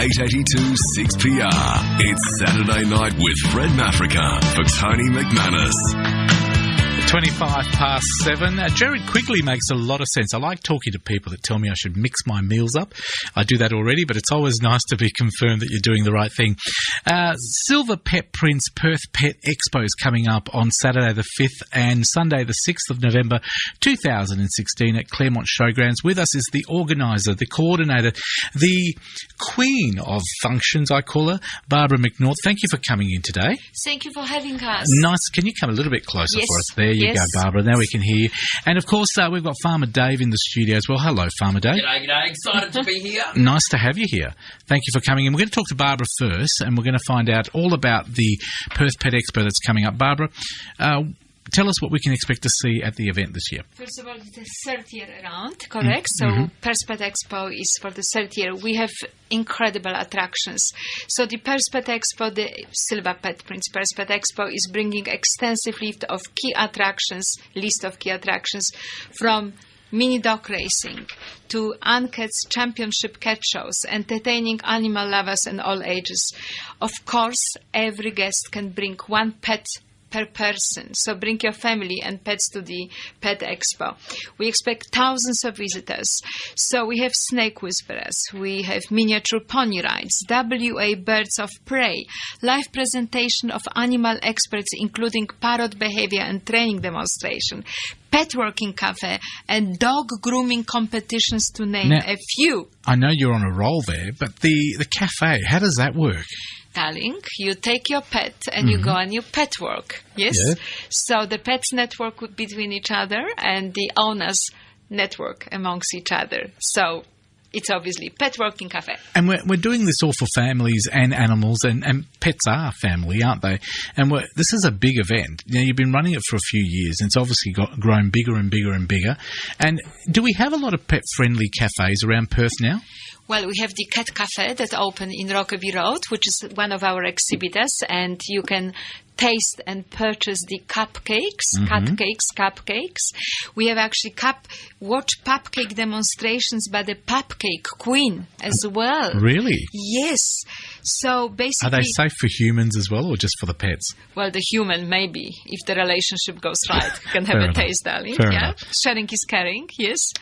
882 6PR. It's Saturday night with Fred Mafrica for Tony McManus. 7:25. Jared Quigley makes a lot of sense. I like talking to people that tell me I should mix my meals up. I do that already, but it's always nice to be confirmed that you're doing the right thing. Silver Pet Prince Perth Pet Expo is coming up on Saturday the 5th and Sunday the 6th of November 2016 at Claremont Showgrounds. With us is the organiser, the coordinator, the queen of functions, I call her, Barbara McNaught. Thank you for coming in today. Thank you for having us. Nice. Can you come a little bit closer for us? There you go, Barbara. Now we can hear you. And, of course, we've got Farmer Dave in the studio as well. Hello, Farmer Dave. G'day. Excited to be here. Nice to have you here. Thank you for coming in. We're going to talk to Barbara first, and we're going to find out all about the Perth Pet Expo that's coming up. Barbara, tell us what we can expect to see at the event this year. First of all, it's the third year around, correct? So Perth Pet Expo is for the third year. We have incredible attractions. So the Perth Pet Expo, the Silver Pet Prince Perth Pet Expo is bringing extensive list of key attractions from mini dog racing to Uncat's championship cat shows, entertaining animal lovers and all ages. Of course, every guest can bring one pet per person. So bring your family and pets to the Pet Expo. We expect thousands of visitors. So we have snake whisperers, we have miniature pony rides, WA birds of prey, live presentation of animal experts including parrot behavior and training demonstration, pet working cafe and dog grooming competitions, to name a few. I know you're on a roll there, but the cafe, how does that work? Darling, you take your pet and you go on your pet walk. Yes? Yeah. So the pets network between each other and the owners network amongst each other. So it's obviously pet working cafe. And we're doing this all for families and animals, and pets are family, aren't they? And this is a big event. Now, you've been running it for a few years, and it's obviously grown bigger and bigger and bigger. And do we have a lot of pet-friendly cafes around Perth now? Well, we have the Cat Cafe that opened in Rockaby Road, which is one of our exhibitors, and you can taste and purchase the cupcakes, cupcakes. We have actually watch cupcake demonstrations by the cupcake queen as well. Really? Yes. So basically, are they safe for humans as well, or just for the pets? Well, the human maybe, if the relationship goes right, can have a taste, darling. Fair enough. Sharing is caring. Yes.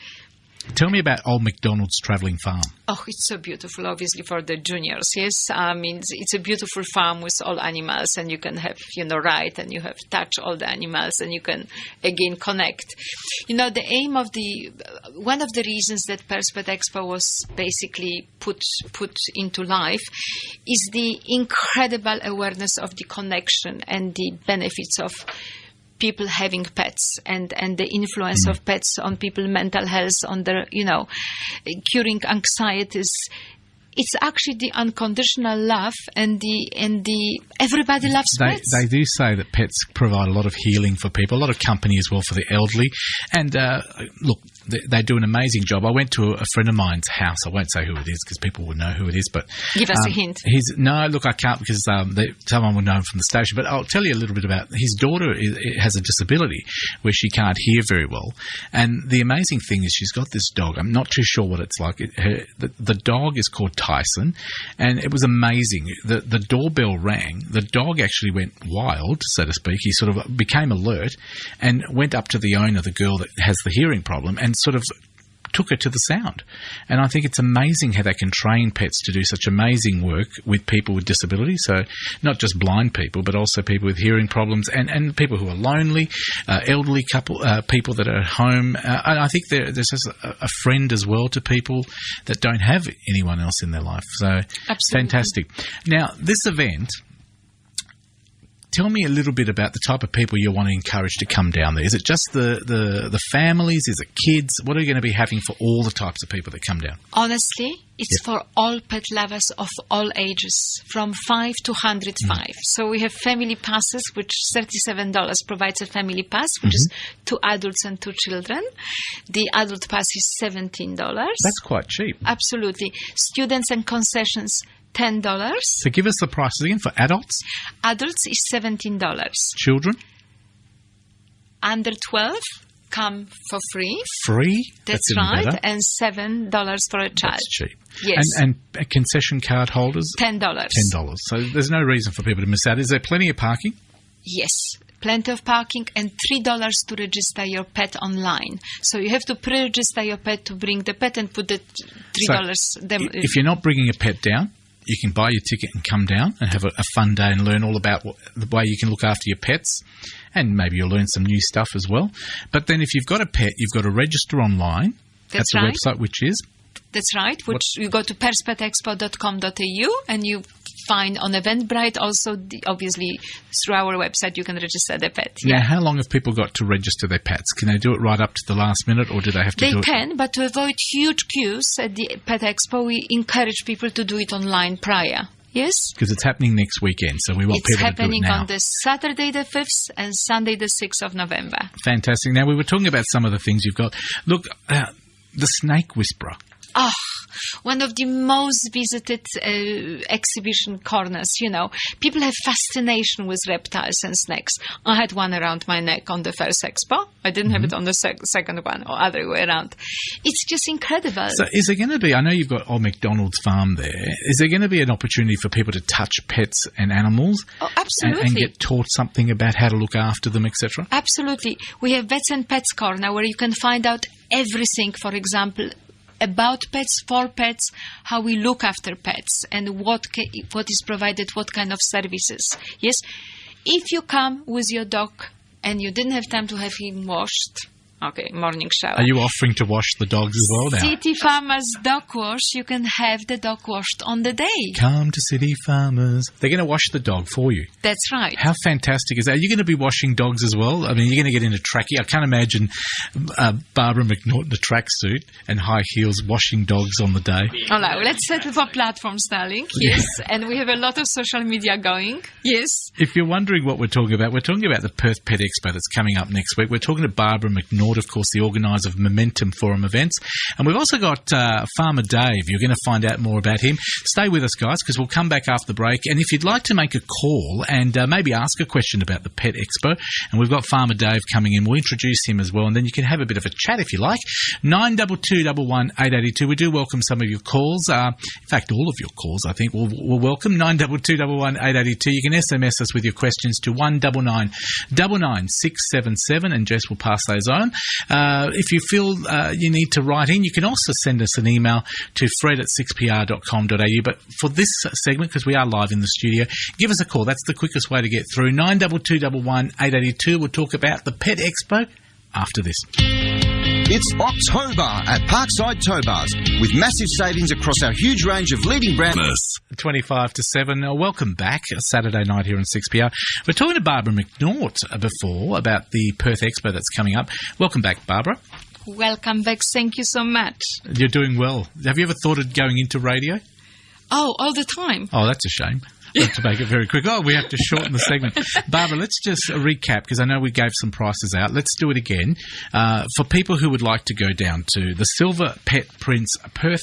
Tell me about Old McDonald's Travelling Farm. Oh, it's so beautiful, obviously, for the juniors, yes. I mean, it's a beautiful farm with all animals, and you can have, ride, and you have touch all the animals, and you can, again, connect. The aim of one of the reasons that Perth Pet Expo was basically put into life is the incredible awareness of the connection and the benefits of people having pets and the influence of pets on people's mental health, on their, curing anxieties. It's actually the unconditional love and the everybody loves pets. They do say that pets provide a lot of healing for people, a lot of company as well for the elderly. And look, they do an amazing job. I went to a friend of mine's house. I won't say who it is because people will know who it is. But give us a hint. No, look, I can't because someone will know him from the station. But I'll tell you a little bit about his daughter. Has a disability where she can't hear very well. And the amazing thing is she's got this dog. I'm not too sure what it's like. The dog is called Tyson, and it was amazing. The doorbell rang. The dog actually went wild, so to speak. He sort of became alert and went up to the owner, the girl that has the hearing problem, and sort of took her to the sound. And I think it's amazing how they can train pets to do such amazing work with people with disabilities. So not just blind people, but also people with hearing problems and people who are lonely, elderly people that are at home. And I think there's just a friend as well to people that don't have anyone else in their life. So absolutely. Fantastic. Now, this event, tell me a little bit about the type of people you want to encourage to come down there. Is it just the families? Is it kids? What are you going to be having for all the types of people that come down? Honestly, it's for all pet lovers of all ages, from 5 to 105. So we have family passes, which $37 provides a family pass, which is 2 adults and 2 children. The adult pass is $17. That's quite cheap. Absolutely. Students and concessions, $10. So give us the prices again for adults. Adults is $17. Children? Under 12, come for free. Free? That's even right. better. And $7 for a child. That's cheap. Yes. And concession card holders? $10. $10. So there's no reason for people to miss out. Is there plenty of parking? Yes, plenty of parking and $3 to register your pet online. So you have to pre-register your pet to bring the pet and put the $3. So if you're not bringing a pet down, you can buy your ticket and come down and have a fun day and learn all about the way you can look after your pets, and maybe you'll learn some new stuff as well. But then if you've got a pet, you've got to register online at the website, which is? That's right. Which you go to perthpetexpo.com.au and you find on Eventbrite also, obviously, through our website, you can register the pet. Now, how long have people got to register their pets? Can they do it right up to the last minute, or do they have to do it? They can, but to avoid huge queues at the Pet Expo, we encourage people to do it online prior. Yes? Because it's happening next weekend, so we want people to do it now. It's happening on the Saturday the 5th and Sunday the 6th of November. Fantastic. Now, we were talking about some of the things you've got. Look, the Snake Whisperer. Oh, one of the most visited exhibition corners, you know. People have fascination with reptiles and snakes. I had one around my neck on the first expo. I didn't have it on the second one, or other way around. It's just incredible. So is there going to be, I know you've got Old McDonald's farm there, is there going to be an opportunity for people to touch pets and animals? Oh, absolutely. And get taught something about how to look after them, etc.? Absolutely. We have Vets and Pets Corner where you can find out everything, for example, about pets, for pets, how we look after pets, and what is provided, what kind of services. Yes, if you come with your dog and you didn't have time to have him washed, okay, morning shower. Are you offering to wash the dogs as well now? City Farmers Dog Wash, you can have the dog washed on the day. Come to City Farmers. They're going to wash the dog for you. That's right. How fantastic is that? Are you going to be washing dogs as well? I mean, you're going to get into trackie. I can't imagine Barbara McNaught in a tracksuit and high heels washing dogs on the day. All right, let's set up a platform, Starling. Yes, and we have a lot of social media going. Yes. If you're wondering what we're talking about the Perth Pet Expo that's coming up next week. We're talking to Barbara McNaught, of course, the organiser of Momentum Forum events. And we've also got Farmer Dave. You're going to find out more about him. Stay with us, guys, because we'll come back after the break. And if you'd like to make a call and maybe ask a question about the Pet Expo, and we've got Farmer Dave coming in, we'll introduce him as well, and then you can have a bit of a chat if you like. 92211 We do welcome some of your calls. In fact, all of your calls, I think, we'll welcome. 92211 You can SMS us with your questions to 199 677, and Jess will pass those on. If you feel you need to write in, you can also send us an email to fred@6pr.com.au. But for this segment, because we are live in the studio, give us a call. That's the quickest way to get through. 92211 We'll talk about the Pet Expo after this. It's October at Parkside Tow Bars with massive savings across our huge range of leading brands. 25 to 7. Welcome back. Saturday night here on 6PR. We're talking to Barbara McNaught before about the Perth Expo that's coming up. Welcome back, Barbara. Welcome back. Thank you so much. You're doing well. Have you ever thought of going into radio? Oh, all the time. Oh, that's a shame. We have to make it very quick. Oh, we have to shorten the segment. Barbara, let's just recap, because I know we gave some prices out. Let's do it again. For people who would like to go down to the Silver Pet Prince Perth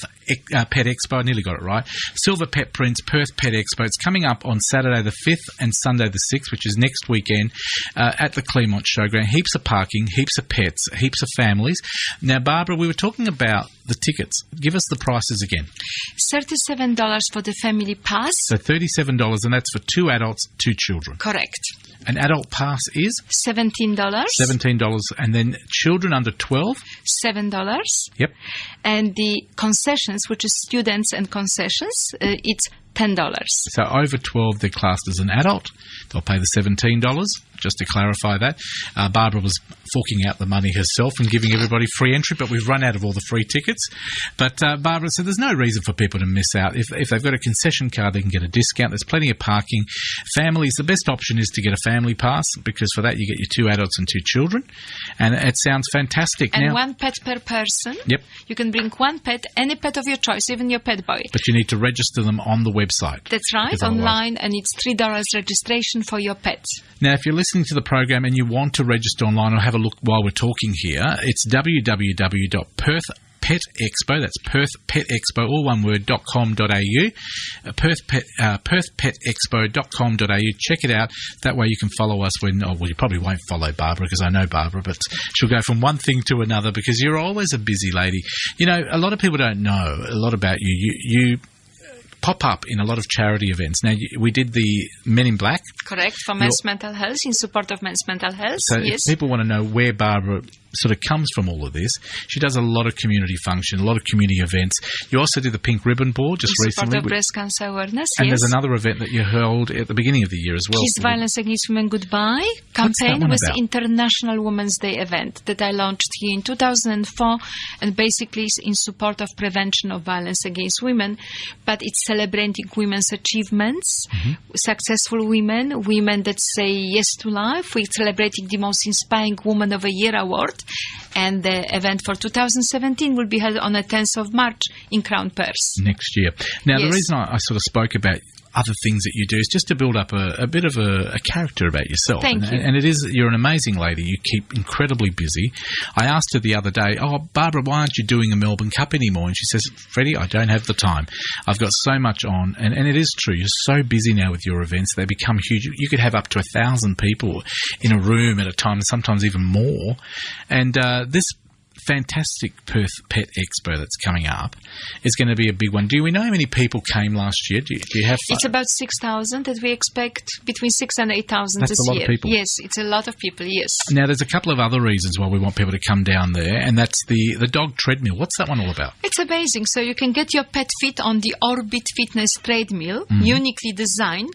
Pet Expo, I nearly got it right. Silver Pet Prince Perth Pet Expo. It's coming up on Saturday the 5th and Sunday the 6th, which is next weekend, at the Claremont Showground. Heaps of parking, heaps of pets, heaps of families. Now, Barbara, we were talking about the tickets. Give us the prices again. $37 for the family pass. So $37, and that's for 2 adults, 2 children. Correct. An adult pass is? $17. $17, and then children under 12? $7. Yep. And the concessions, which is students and concessions, it's $10. So over 12, they're classed as an adult. They'll pay the $17, just to clarify that. Barbara was forking out the money herself and giving everybody free entry, but we've run out of all the free tickets. But Barbara said there's no reason for people to miss out. If they've got a concession card, they can get a discount. There's plenty of parking. Families, the best option is to get a family pass, because for that you get your 2 adults and 2 children. And it sounds fantastic. And now, 1 pet per person. Yep. You can bring 1 pet, any pet of your choice, even your pet boy. But you need to register them on the website. That's right, online, and it's $3 registration for your pet. Now, if you're listening to the program and you want to register online or have a look while we're talking here, it's www.perth Pet Expo. That's Perth Pet Expo, all one word, .com.au. PerthPetExpo.com.au. Check it out. That way you can follow us when, you probably won't follow Barbara because I know Barbara, but she'll go from one thing to another because you're always a busy lady. You know, a lot of people don't know a lot about you. You pop up in a lot of charity events. Now, we did the Men in Black. Correct, for men's mental health, in support of men's mental health. So yes. If people want to know where Barbara sort of comes from all of this, she does a lot of community function, a lot of community events. You also did the Pink Ribbon Board just in recently. Support of breast cancer awareness, and yes. there's another event that you held at the beginning of the year as well. Kiss Violence Against Women Goodbye campaign was the International Women's Day event that I launched here in 2004, and basically is in support of prevention of violence against women, but it's celebrating women's achievements, successful women, women that say yes to life. We're celebrating the most inspiring Woman of the Year award, and the event for 2017 will be held on the 10th of March in Crown Perth. Next year. Now, Yes. the reason I sort of spoke about other things that you do is just to build up a bit of a character about yourself. Thank you. And it is, you're an amazing lady. You keep incredibly busy. I asked her the other day, Barbara, why aren't you doing a Melbourne Cup anymore? And she says, Freddie, I don't have the time. I've got so much on. And it is true. You're so busy now with your events. They become huge. You could have up to 1,000 people in a room at a time, sometimes even more. And this fantastic Perth Pet Expo that's coming up is going to be a big one. Do we know how many people came last year? Do you have? It's about 6,000 that we expect, between 6,000 and 8,000 That's this a lot year. of people. Yes, it's a lot of people, yes. Now, there's a couple of other reasons why we want people to come down there, and that's the dog treadmill. What's that one all about? It's amazing. So you can get your pet fit on the Orbit Fitness treadmill, uniquely designed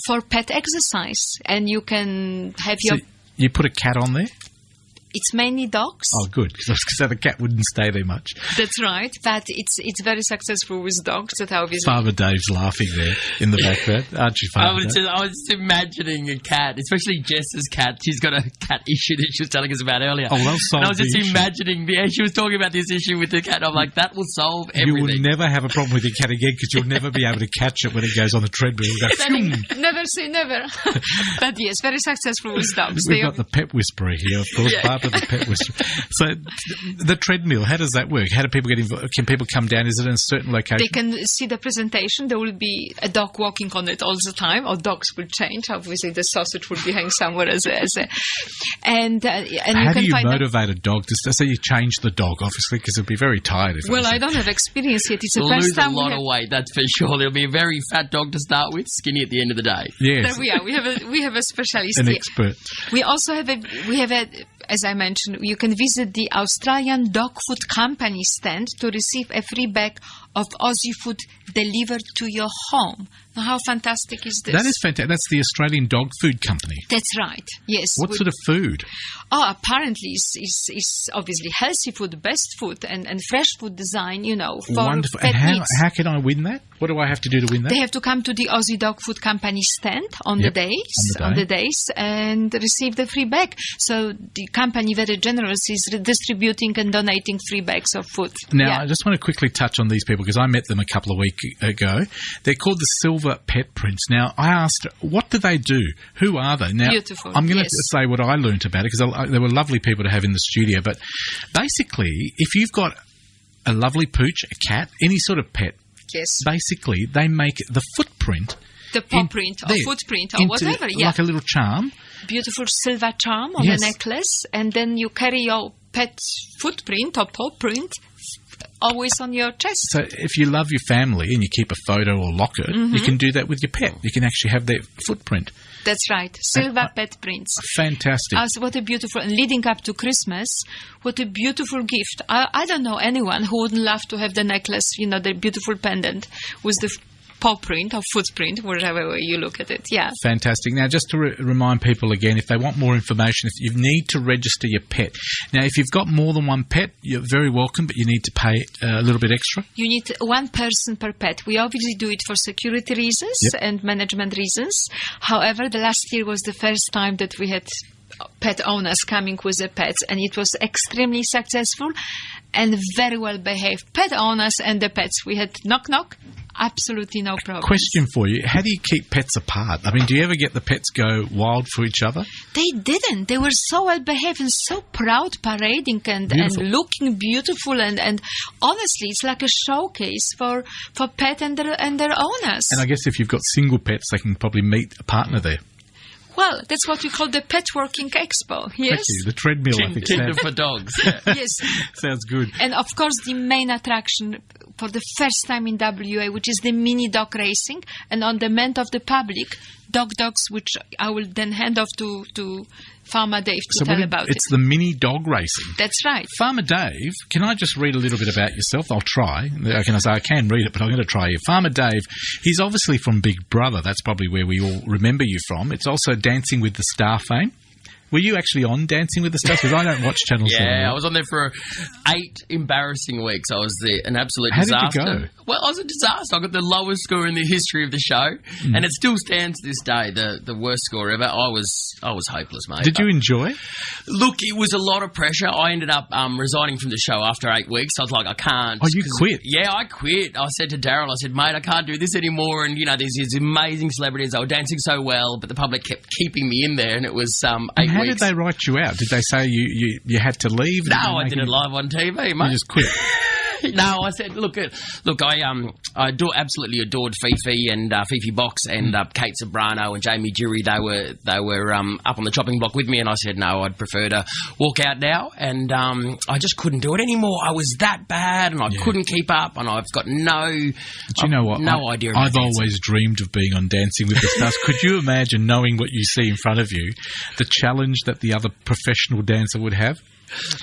for pet exercise. And you can have So your... you put a cat on there? It's mainly dogs. Oh, good, because the cat wouldn't stay there much. That's right. But it's very successful with dogs that are obviously... Father Dave's laughing there in the background. Aren't you, Father Dave? I was just imagining a cat, especially Jess's cat. She's got a cat issue that she was telling us about earlier. Oh, they'll solve and I was just the issue. imagining, she was talking about this issue with the cat. I'm like, that will solve You everything. will never have a problem with your cat again because you'll never be able to catch it when it goes on the treadmill. It'll go, phew. Never say never. But yes, very successful with dogs. We've got the pet whisperer here, of course, Barbara the pet whisperer. So the treadmill, how does that work? How do people get involved? Can people come down? Is it in a certain location? They can see the presentation. There will be a dog walking on it all the time, or dogs will change. Obviously, the sausage will be hanging somewhere and How you can do you find motivate a dog to say you change the dog, obviously, because it'll be very tired if Well, it was I don't have experience yet. It's the It'll first lose a time lot of weight, that's for sure. It'll be a very fat dog to start with, skinny at the end of the day. Yes, There we are. We have a specialist an here. expert. We also have as I mentioned, you can visit the Australian Dog Food Company stand to receive a free bag of Aussie food delivered to your home. Now, how fantastic is this? That is fantastic. That's the Australian Dog Food Company. That's right. Yes. What sort of food? Apparently it's obviously healthy food, best food, and fresh food design, for Wonderful. pet And needs. how can I win that? What do I have to do to win that? They have to come to the Aussie Dog Food Company stand on the days and receive the free bag. So the company, very generous, is distributing and donating free bags of food. Now, I just want to quickly touch on these people because I met them a couple of weeks ago. They're called the Silver Pet Prince. Now, I asked, what do they do? Who are they? Now, Beautiful, I'm going yes. to say what I learnt about it because they were lovely people to have in the studio. But basically, if you've got a lovely pooch, a cat, any sort of pet, Yes. basically they make the footprint. The paw print or footprint or whatever. Yeah. Like a little charm. Beautiful silver charm on Yes. the necklace, and then you carry your pet footprint or paw print always on your chest. So if you love your family and you keep a photo or lock it, you can do that with your pet. You can actually have their footprint. That's right. Silver pet prints. Fantastic. What a beautiful, and leading up to Christmas, what a beautiful gift. I don't know anyone who wouldn't love to have the necklace, the beautiful pendant with the paw print or footprint, whatever way you look at it. Yeah. Fantastic. Now, just to remind people again, if they want more information, if you need to register your pet. Now, if you've got more than one pet, you're very welcome, but you need to pay a little bit extra. You need one person per pet. We obviously do it for security reasons and management reasons. However, the last year was the first time that we had pet owners coming with their pets, and it was extremely successful. and very well behaved pet owners and the pets. We had knock. Absolutely no problem. Question for you. How do you keep pets apart? I mean, do you ever get the pets go wild for each other? They didn't. They were so well behaved and so proud, parading and looking beautiful. And honestly, it's like a showcase for pet and their owners. And I guess if you've got single pets, they can probably meet a partner there. Well, that's what we call the Pet Working Expo, yes? Thank you. The treadmill, I think. Tinder for dogs. Yes. Sounds good. And, of course, the main attraction for the first time in WA, which is the mini dog racing, and on demand of the public, dogs, which I will then hand off to Farmer Dave to tell about it. It's the mini dog racing. That's right. Farmer Dave, can I just read a little bit about yourself? I'll try. I can read it, but I'm going to try you. Farmer Dave, he's obviously from Big Brother. That's probably where we all remember you from. It's also Dancing with the Star fame. Were you actually on Dancing with the Stars? Because I don't watch Channel 7. Yeah, I was on there for 8 embarrassing weeks. I was an absolute How disaster. How did you go? Well, I was a disaster. I got the lowest score in the history of the show, and it still stands to this day, the worst score ever. I was hopeless, mate. Did you enjoy? Look, it was a lot of pressure. I ended up resigning from the show after 8 weeks. I was like, I can't. Oh, you quit? Yeah, I quit. I said to Daryl, mate, I can't do this anymore. And, there's these amazing celebrities. They were dancing so well, but the public kept keeping me in there, and it was 8 weeks. How did they write you out? Did they say you had to leave? No, I did it live on TV, mate. You just quit. No, I said, look, I absolutely adored Fifi and Fifi Box and Kate Sobrano and Jamie Jury. They were up on the chopping block with me, and I said, no, I'd prefer to walk out now. And I just couldn't do it anymore. I was that bad, and I couldn't keep up, and I've got no idea. I've always dreamed of being on Dancing with the Stars. Could you imagine knowing what you see in front of you, the challenge that the other professional dancer would have?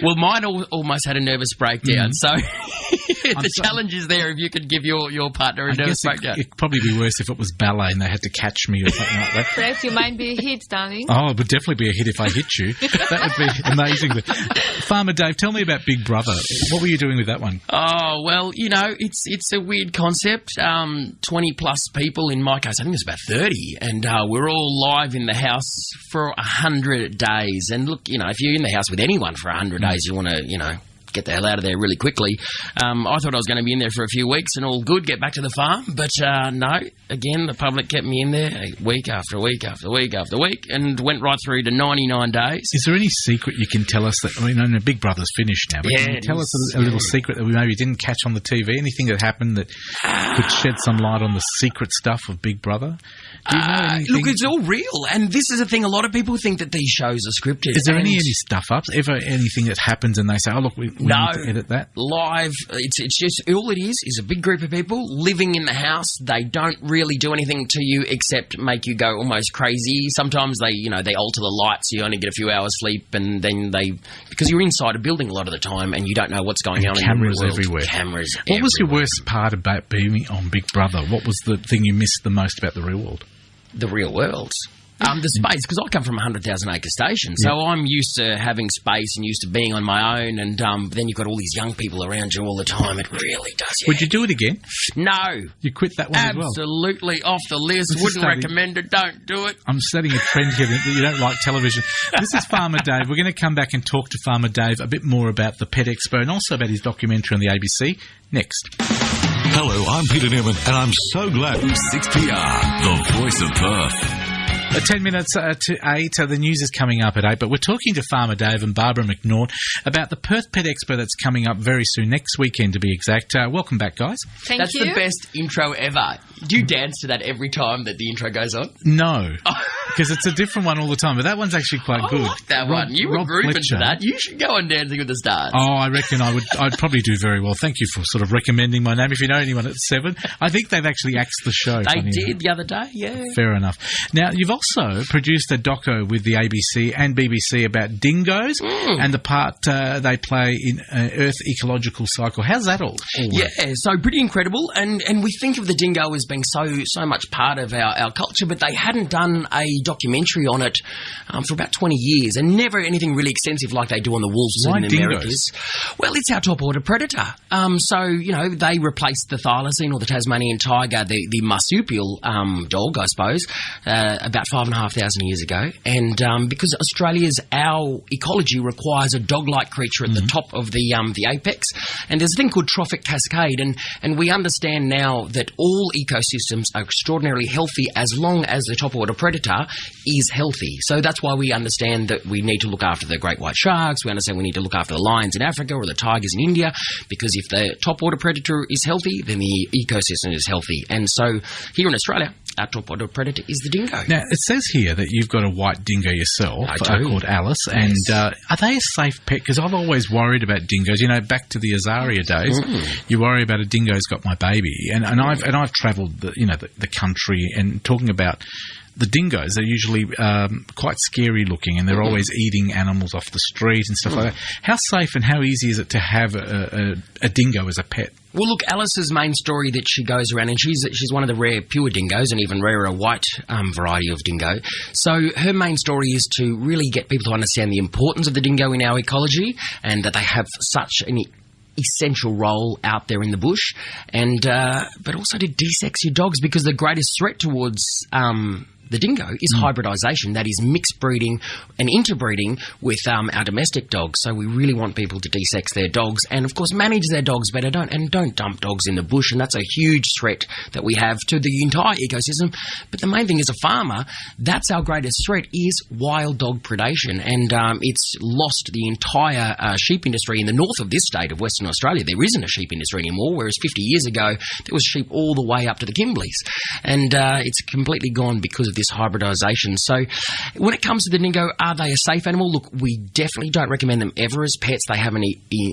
Well, mine almost had a nervous breakdown, so the challenge is there if you could give your partner a nervous breakdown. It'd probably be worse if it was ballet and they had to catch me or something like that. Perhaps you might be a hit, darling. Oh, it would definitely be a hit if I hit you. That would be amazing. Farmer Dave, tell me about Big Brother. What were you doing with that one? Oh, well, it's a weird concept. 20-plus people, in my case, I think it's about 30, and we're all live in the house for 100 days. And look, if you're in the house with anyone for 100 days, you want to, get the hell out of there really quickly. I thought I was going to be in there for a few weeks and all good, get back to the farm. But no, again, the public kept me in there week after week after week after week and went right through to 99 days. Is there any secret you can tell us that, I know Big Brother's finished now, but can you tell us a little secret that we maybe didn't catch on the TV? Anything that happened that could shed some light on the secret stuff of Big Brother? Do you know anything? Look, it's all real, and this is the thing. A lot of people think that these shows are scripted. Is there any stuff-ups? Ever anything that happens and they say, oh, look, we need to edit that? Live. It's just, all it is a big group of people living in the house. They don't really do anything to you except make you go almost crazy. Sometimes they alter the lights, so you only get a few hours sleep, and then because you're inside a building a lot of the time and you don't know what's going on in the real world. Everywhere. Cameras everywhere. What was your worst part about being on Big Brother? What was the thing you missed the most about the real world? The real world. The space, because I come from a 100,000 acre station, so I'm used to having space and used to being on my own, and then you've got all these young people around you all the time. It really does. Yeah. Would you do it again? No. You quit that one as well? Absolutely off the list. Wouldn't recommend it. Don't do it. I'm setting a trend here that you don't like television. This is Farmer Dave. We're going to come back and talk to Farmer Dave a bit more about the Pet Expo and also about his documentary on the ABC next. Hello, I'm Peter Newman, and I'm so glad 6PR, the voice of Perth. 10 minutes to 8. The news is coming up at 8, but we're talking to Farmer Dave and Barbara McNaught about the Perth Pet Expo that's coming up very soon, next weekend to be exact. Welcome back, guys. Thank you. That's the best intro ever. Do you dance to that every time that the intro goes on? No, because it's a different one all the time, but that one's actually quite good. I like that one. You were grouping to that. You should go on Dancing with the Stars. Oh, I reckon I'd probably do very well. Thank you for sort of recommending my name. If you know anyone at 7, I think they've actually axed the show. They did the other day, yeah. Fair enough. Now, you've also produced a doco with the ABC and BBC about dingoes and the part they play in Earth ecological cycle. How's that all work? Yeah, so pretty incredible. And we think of the dingo as being so much part of our culture, but they hadn't done a documentary on it for about 20 years, and never anything really extensive like they do on the wolves in the Americas. Well, it's our top order predator. So, you know, they replaced the thylacine or the Tasmanian tiger, the marsupial dog, I suppose, about 5,500 years ago. And because our ecology requires a dog-like creature at the top of the apex, and there's a thing called trophic cascade, and we understand now that all ecosystems are extraordinarily healthy as long as the top order predator is healthy. So that's why we understand that we need to look after the great white sharks, we understand we need to look after the lions in Africa or the tigers in India, because if the top order predator is healthy, then the ecosystem is healthy. And so here in Australia, our top order predator is the dingo. Now, it says here that you've got a white dingo yourself called Alice. Yes. And are they a safe pet? Because I've always worried about dingoes. You know, back to the Azaria days, you worry about a dingo's got my baby. And I've travelled the country, and talking about the dingoes, they're usually quite scary looking, and they're always eating animals off the street and stuff like that. How safe and how easy is it to have a dingo as a pet? Well, look, Alice's main story that she goes around, and she's one of the rare pure dingoes, and even rarer white variety of dingo. So her main story is to really get people to understand the importance of the dingo in our ecology, and that they have such an essential role out there in the bush, and but also to de-sex your dogs, because the greatest threat towards the dingo is hybridisation, that is mixed breeding and interbreeding with our domestic dogs. So we really want people to de-sex their dogs and, of course, manage their dogs better. Don't dump dogs in the bush, and that's a huge threat that we have to the entire ecosystem. But the main thing as a farmer, that's our greatest threat, is wild dog predation, and it's lost the entire sheep industry in the north of this state of Western Australia. There isn't a sheep industry anymore, whereas 50 years ago there was sheep all the way up to the Kimbleys, and it's completely gone because of this hybridisation. So when it comes to the dingo, are they a safe animal? Look, we definitely don't recommend them ever as pets. They have an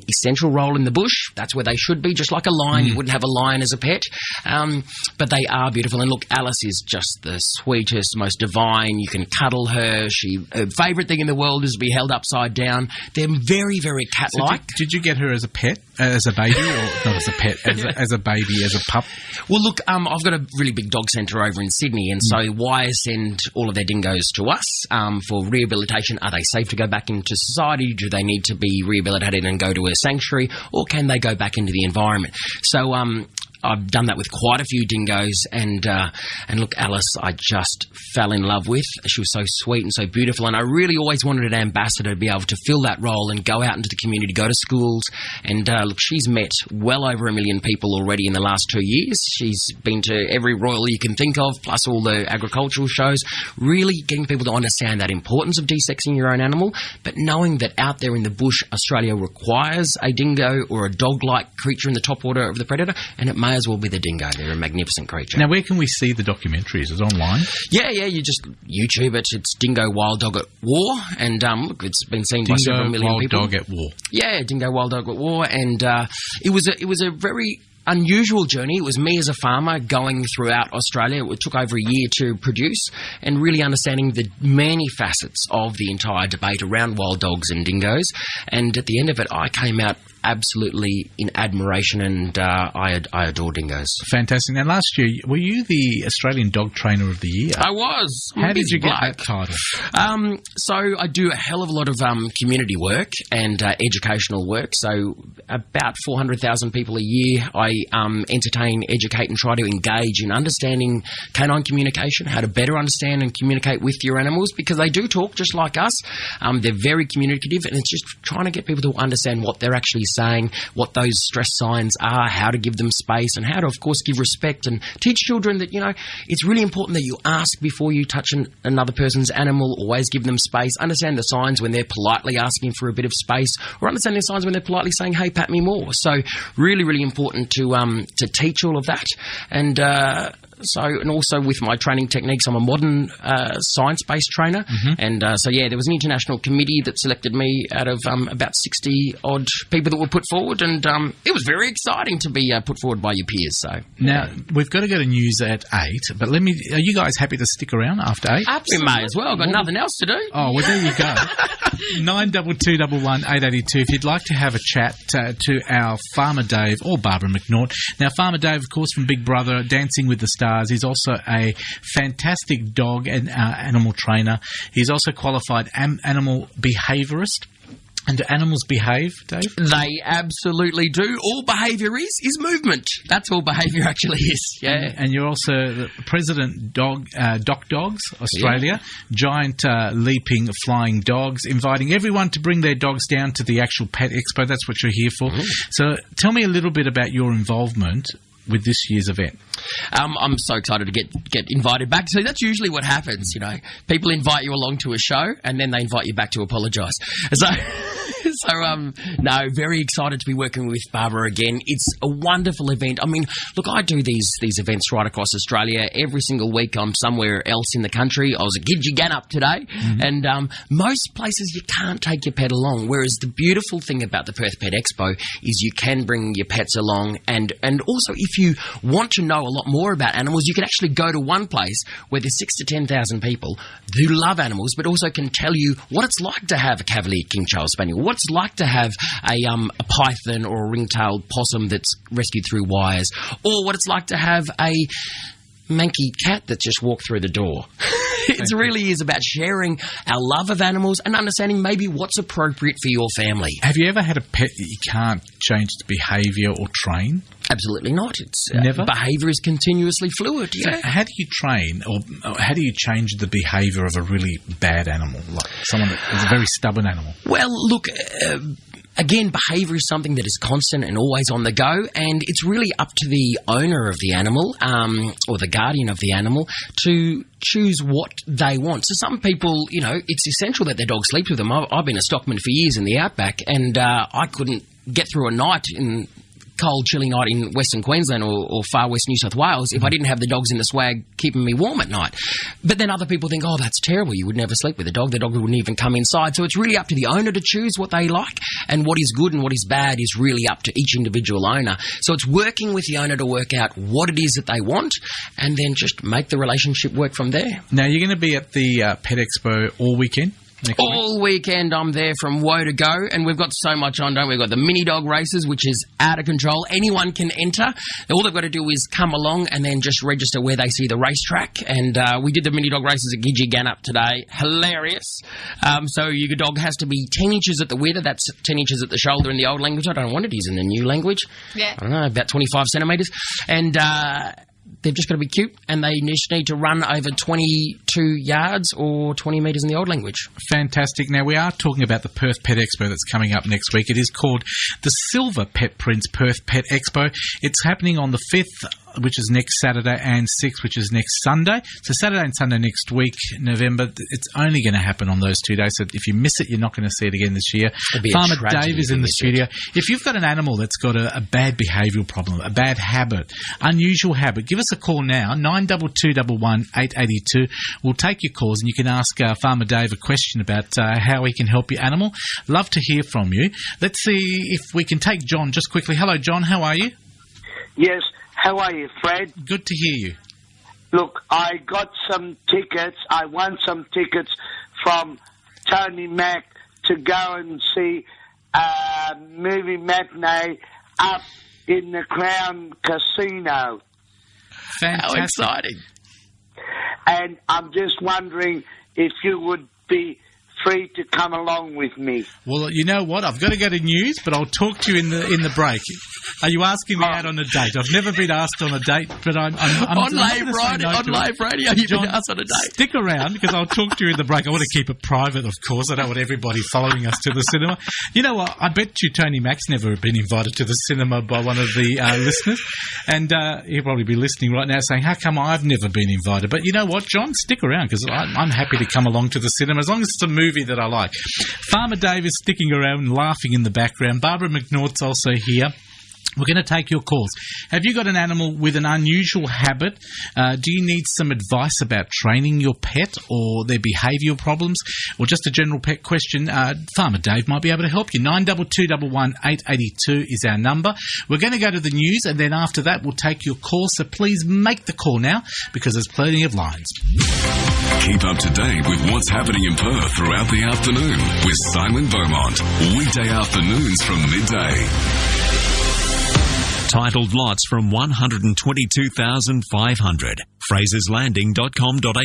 essential role in the bush. That's where they should be, just like a lion. You wouldn't have a lion as a pet. But they are beautiful. And look, Alice is just the sweetest, most divine. You can cuddle her. Her favourite thing in the world is to be held upside down. They're very, very cat-like. So did you get her as a pet, as a baby, or not as a pet, as a baby, as a pup? Well, look, I've got a really big dog centre over in Sydney, and so why send all of their dingoes to us for rehabilitation? Are they safe to go back into society? Do they need to be rehabilitated and go to a sanctuary, or can they go back into the environment? So I've done that with quite a few dingoes, and look, Alice, I just fell in love with. She was so sweet and so beautiful, and I really always wanted an ambassador to be able to fill that role and go out into the community, go to schools, and look, she's met well over 1 million people already in the last 2 years. She's been to every royal you can think of, plus all the agricultural shows, really getting people to understand that importance of de-sexing your own animal, but knowing that out there in the bush, Australia requires a dingo or a dog-like creature in the top order of the predator, and it may as well be the dingo. They're a magnificent creature. Now, where can we see the documentaries? Is it online? Yeah, you just YouTube it. It's Dingo Wild Dog at War, and look, it's been seen by several million people. Dingo Wild Dog at War. Yeah, Dingo Wild Dog at War, and it was a very unusual journey. It was me as a farmer going throughout Australia. It took over a year to produce, and really understanding the many facets of the entire debate around wild dogs and dingoes. And at the end of it, I came out absolutely in admiration, and I adore dingoes. Fantastic. Now, last year, were you the Australian Dog Trainer of the Year? I was. How did you get that title? So I do a hell of a lot of community work and educational work. So about 400,000 people a year I entertain, educate and try to engage in understanding canine communication, how to better understand and communicate with your animals, because they do talk just like us. They're very communicative, and it's just trying to get people to understand what they're actually saying, what those stress signs are, how to give them space, and how to, of course, give respect, and teach children that, it's really important that you ask before you touch another person's animal. Always give them space. Understand the signs when they're politely asking for a bit of space, or understand the signs when they're politely saying, hey, pat me more. So really, really important to teach all of that. And and also with my training techniques, I'm a modern science-based trainer. And there was an international committee that selected me out of about 60-odd people that were put forward, and it was very exciting to be put forward by your peers. So now, we've got to go to news at 8, but are you guys happy to stick around after 8? Absolutely. We may as well. I've got nothing else to do. Oh, well, there you go. 9221 882 if you'd like to have a chat to our Farmer Dave or Barbara McNaught. Now, Farmer Dave, of course, from Big Brother, Dancing with the Stars. stars. He's also a fantastic dog and animal trainer. He's also qualified animal behaviourist. And do animals behave, Dave? They absolutely do. All behaviour is movement. That's all behaviour actually is. Yeah. And you're also the president Doc Dogs Australia, giant leaping flying dogs, inviting everyone to bring their dogs down to the actual Pet Expo. That's what you're here for. Ooh. So tell me a little bit about your involvement with this year's event. I'm so excited to get invited back. So that's usually what happens, you know. People invite you along to a show and then they invite you back to apologise. No, very excited to be working with Barbara again. It's a wonderful event. I mean, look, I do these events right across Australia. Every single week I'm somewhere else in the country. I was at Gidgegannup today, and most places you can't take your pet along, whereas the beautiful thing about the Perth Pet Expo is you can bring your pets along, and also if you want to know a lot more about animals, you can actually go to one place where there's 6,000 to 10,000 people who love animals but also can tell you what it's like to have a Cavalier King Charles Spaniel, what it's like to have a python or a ring-tailed possum that's rescued through wires, or what it's like to have a manky cat that just walked through the door. It really is about sharing our love of animals and understanding maybe what's appropriate for your family. Have you ever had a pet that you can't change its behaviour or train? Absolutely not. It's never. Behaviour is continuously fluid. Yeah. So how do you train, or how do you change the behaviour of a really bad animal, like someone that is a very stubborn animal? Well, look. Again, behaviour is something that is constant and always on the go, and it's really up to the owner of the animal or the guardian of the animal to choose what they want. So some people, you know, it's essential that their dog sleeps with them. I've been a stockman for years in the outback, and I couldn't get through a night in cold, chilly night in Western Queensland or far west New South Wales if I didn't have the dogs in the swag keeping me warm at night. But then other people think, oh, that's terrible. You would never sleep with a dog. The dog wouldn't even come inside. So it's really up to the owner to choose what they like, and what is good and what is bad is really up to each individual owner. So it's working with the owner to work out what it is that they want and then just make the relationship work from there. Now, you're going to be at the Pet Expo all weekend? All weekend I'm there from woe to go, and we've got so much on, don't we? We've got the mini dog races, which is out of control. Anyone can enter. All they've got to do is come along and then just register where they see the racetrack. And we did the mini dog races at Gidgegannup today. Hilarious. So your dog has to be 10 inches at the width. That's 10 inches at the shoulder in the old language. I don't know what it is in the new language. Yeah. I don't know, about 25 centimetres. And they've just got to be cute, and they just need to run over 22 yards or 20 metres in the old language. Fantastic. Now, we are talking about the Perth Pet Expo that's coming up next week. It is called the Silver Pet Prince Perth Pet Expo. It's happening on the 5th, which is next Saturday, and 6th, which is next Sunday. So Saturday and Sunday next week, November. It's only going to happen on those 2 days. So if you miss it, you're not going to see it again this year. Farmer Dave is in the studio. If you've got an animal that's got a bad behavioural problem, a bad habit, unusual habit, give us a call now, 92211 882. We'll take your calls and you can ask Farmer Dave a question about how he can help your animal. Love to hear from you. Let's see if we can take John just quickly. Hello, John. How are you? Yes. How are you, Fred? Good to hear you. Look, I got some tickets. I won some tickets from Tony Mack to go and see a movie matinee up in the Crown Casino. Fantastic. How exciting. And I'm just wondering if you would be free to come along with me. Well, you know what? I've got to go to news, but I'll talk to you in the break. Are you asking me out on a date? I've never been asked on a date, but I'm on live radio. You've been asked on a date. Stick around because I'll talk to you in the break. I want to keep it private, of course. I don't want everybody following us to the cinema. You know what? I bet you Tony Mack's never been invited to the cinema by one of the listeners, and he'll probably be listening right now saying, "How come I've never been invited?" But you know what, John? Stick around because I'm happy to come along to the cinema as long as it's a movie that I like. Farmer Dave is sticking around and laughing in the background. Barbara McNaught's also here. We're going to take your calls. Have you got an animal with an unusual habit? Do you need some advice about training your pet or their behavioural problems, or just a general pet question? Farmer Dave might be able to help you. 92211 882 is our number. We're going to go to the news, and then after that we'll take your call. So please make the call now because there's plenty of lines. Keep up to date with what's happening in Perth throughout the afternoon with Simon Beaumont. Weekday afternoons from midday. Titled lots from 122,500. FrasersLanding.com.au